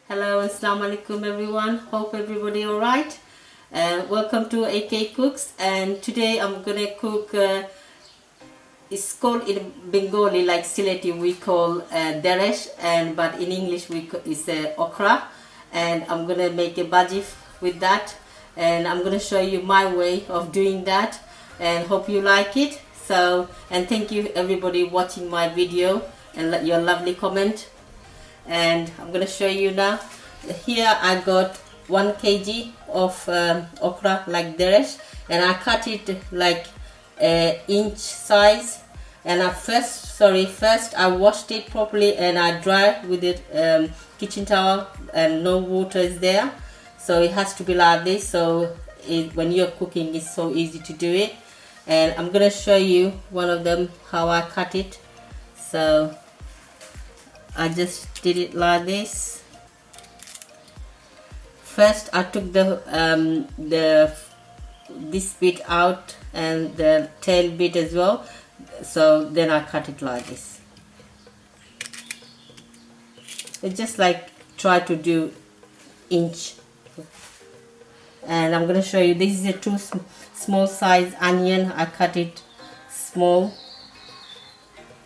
Hello, assalamu alaikum everyone. Hope everybody alright. Welcome to AK Cooks, and today I'm gonna cook. It's called in Bengali, like Sileti, we call deresh, but in English it's okra, and I'm gonna make a bhaji with that, and I'm gonna show you my way of doing that, and hope you like it. So, and thank you everybody watching my video and your lovely comment. And I'm gonna show you now. Here I got 1 kg of okra like deresh, and I cut it like inch size. And first I washed it properly and I dried with it kitchen towel, and no water is there, so it has to be like this. So when you're cooking, it's so easy to do it. And I'm gonna show you one of them how I cut it. So I just did it like this. First I took this bit out and the tail bit as well. So then I cut it like this. It's just like try to do inch. And I'm gonna show you, this is a two small size onion. I cut it small,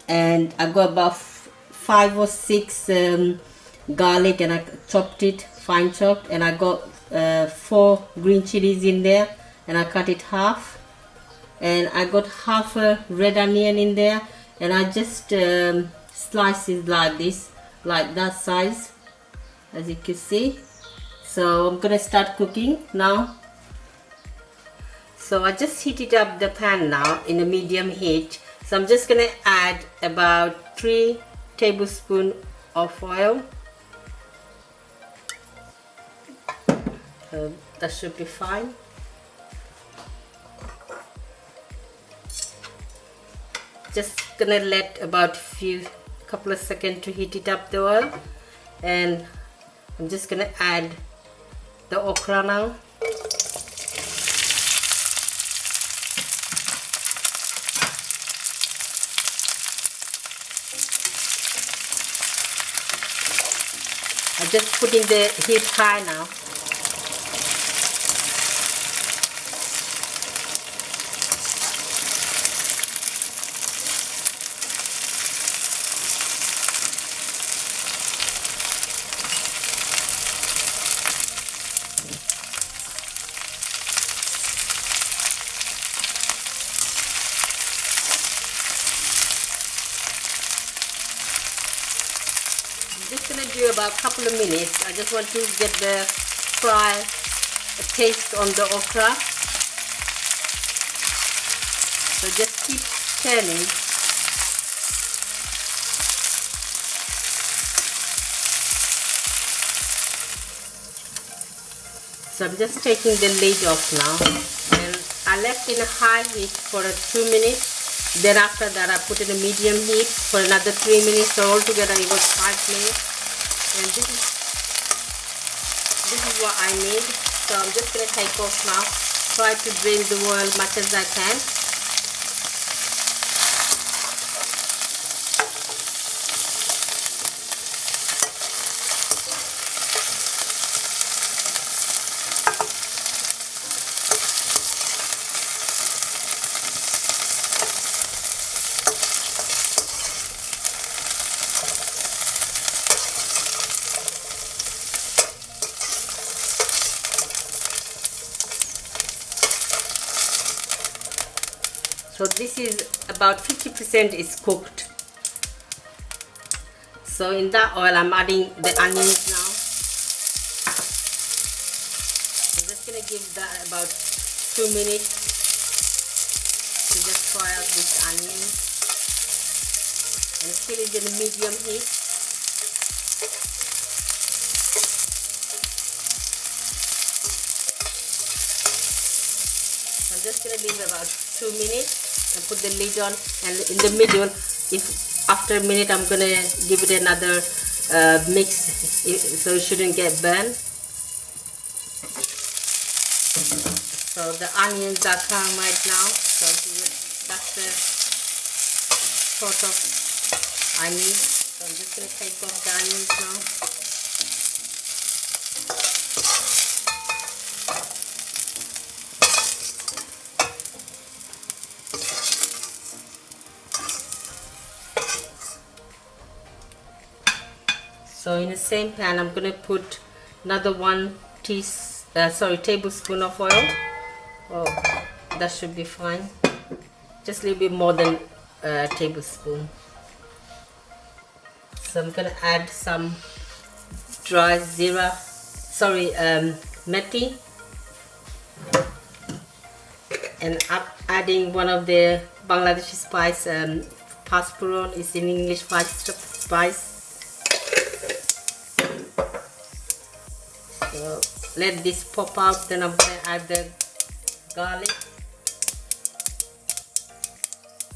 and I got about 5 or 6 garlic, and I chopped it fine chopped, and I got 4 green chilies in there, and I cut it half, and I got half a red onion in there, and I just slice it like this, like that size, as you can see. So I'm gonna start cooking now. So I just heated up the pan now in a medium heat. So I'm just gonna add about 3 tablespoons of oil. That should be fine. Just gonna let about couple of seconds to heat it up, the oil, and I'm just gonna add the okra now. I'm just putting the heat high now. I'm just gonna do about a couple of minutes. I just want to get the taste on the okra. So just keep turning. So I'm just taking the lid off now, and I left in a high heat for 2 minutes. Then after that I put in a medium heat for another 3 minutes. So altogether it was 5 minutes. And this is what I need. So I'm just gonna take off now. Try to drain the oil much as I can. So this is about 50% is cooked. So in that oil I'm adding the onions now. I'm just gonna give that about 2 minutes to just fry out this onion, and still is in a medium heat. So I'm just gonna leave about 2 minutes and put the lid on, and in the middle, if after a minute I'm gonna give it another mix, so it shouldn't get burned. So the onions are caramelized now, so that's the sort of I need. So I'm just gonna take off the onions now. So in the same pan, I'm gonna put another tablespoon of oil. Oh, that should be fine. Just a little bit more than a tablespoon. So I'm gonna add some dry methi, and I'm adding one of the Bangladeshi spice, paspuron is in English spice. So let this pop out, then I'm gonna add the garlic.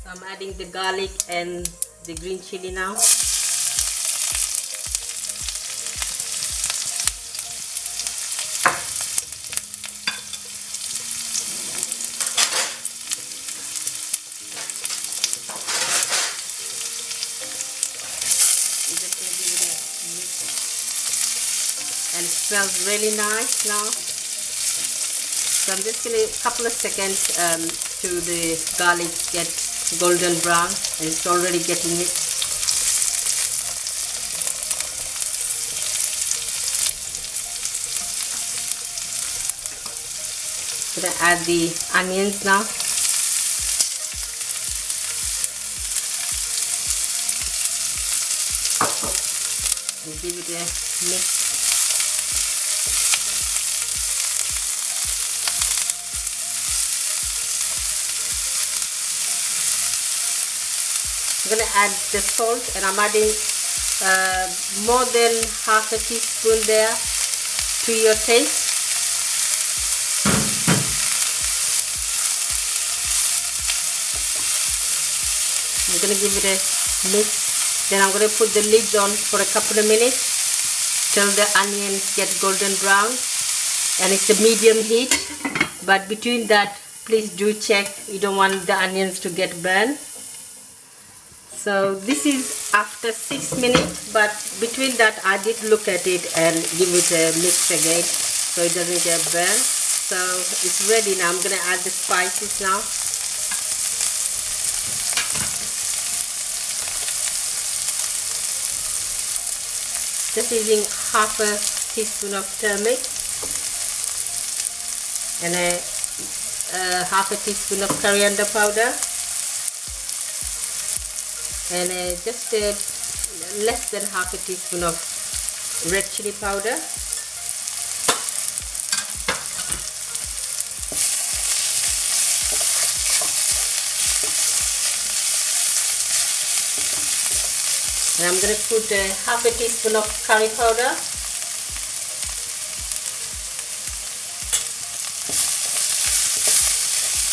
So I'm adding the garlic and the green chili now. And it smells really nice now. So I'm just gonna a couple of seconds to the garlic get golden brown, and it's already getting it. Gonna add the onions now. And give it a mix. I'm gonna add the salt, and I'm adding more than half a teaspoon there to your taste. I'm gonna give it a mix. Then I'm gonna put the lid on for a couple of minutes till the onions get golden brown, and it's a medium heat. But between that, please do check, you don't want the onions to get burned. So this is after 6 minutes, but between that I did look at it and give it a mix again so it doesn't get burned. So it's ready now. I'm gonna add the spices now. Just using half a teaspoon of turmeric and half a teaspoon of coriander powder, and just less than half a teaspoon of red chili powder. And I'm going to put half a teaspoon of curry powder.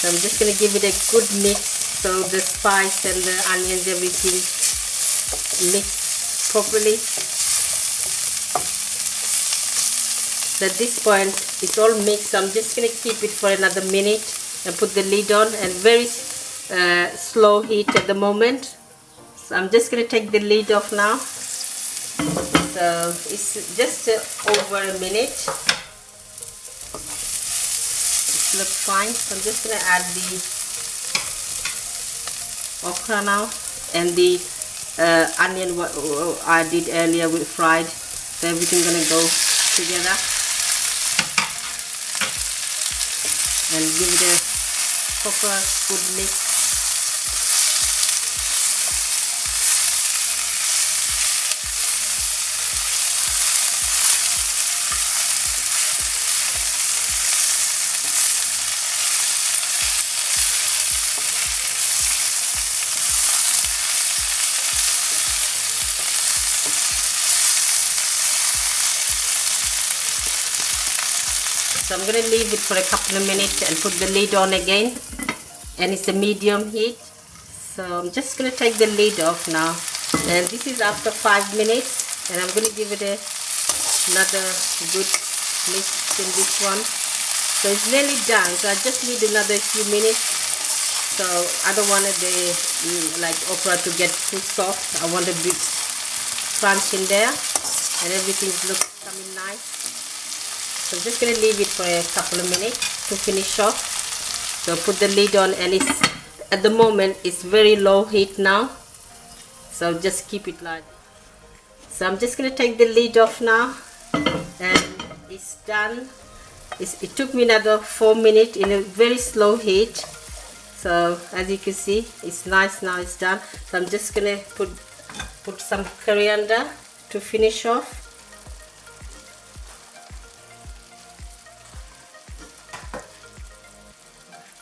So I'm just going to give it a good mix so the spice and the onions, everything mix properly. So at this point it's all mixed. So I'm just going to keep it for another minute and put the lid on, and very slow heat at the moment. So I'm just going to take the lid off now. So it's just over a minute. It looks fine. So I'm just going to add the okra now, and the onion what I did earlier with fried. So everything gonna go together, and give it a proper good mix. So I'm going to leave it for a couple of minutes and put the lid on again, and it's a medium heat. So I'm just going to take the lid off now, and this is after 5 minutes, and I'm going to give it another good mix in this one. So it's nearly done, so I just need another few minutes. So I don't want the okra to get too soft. I want a bit crunch in there, and everything looks coming nice. So I'm just going to leave it for a couple of minutes to finish off. So put the lid on, and it's at the moment it's very low heat now. So just keep it like. So I'm just going to take the lid off now, and it's done. It took me another 4 minutes in a very slow heat. So as you can see, it's nice now, it's done. So I'm just going to put some coriander to finish off.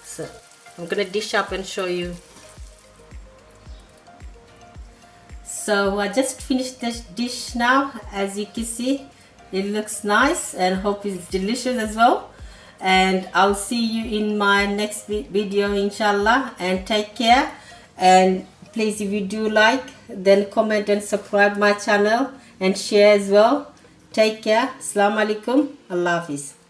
So I'm going to dish up and show you. So I just finished this dish now. As you can see, it looks nice and hope it's delicious as well. And I'll see you in my next video, inshallah, and take care. And please, if you do like, then comment and subscribe my channel and share as well. Take care. Assalamu alaikum. Allah Hafiz.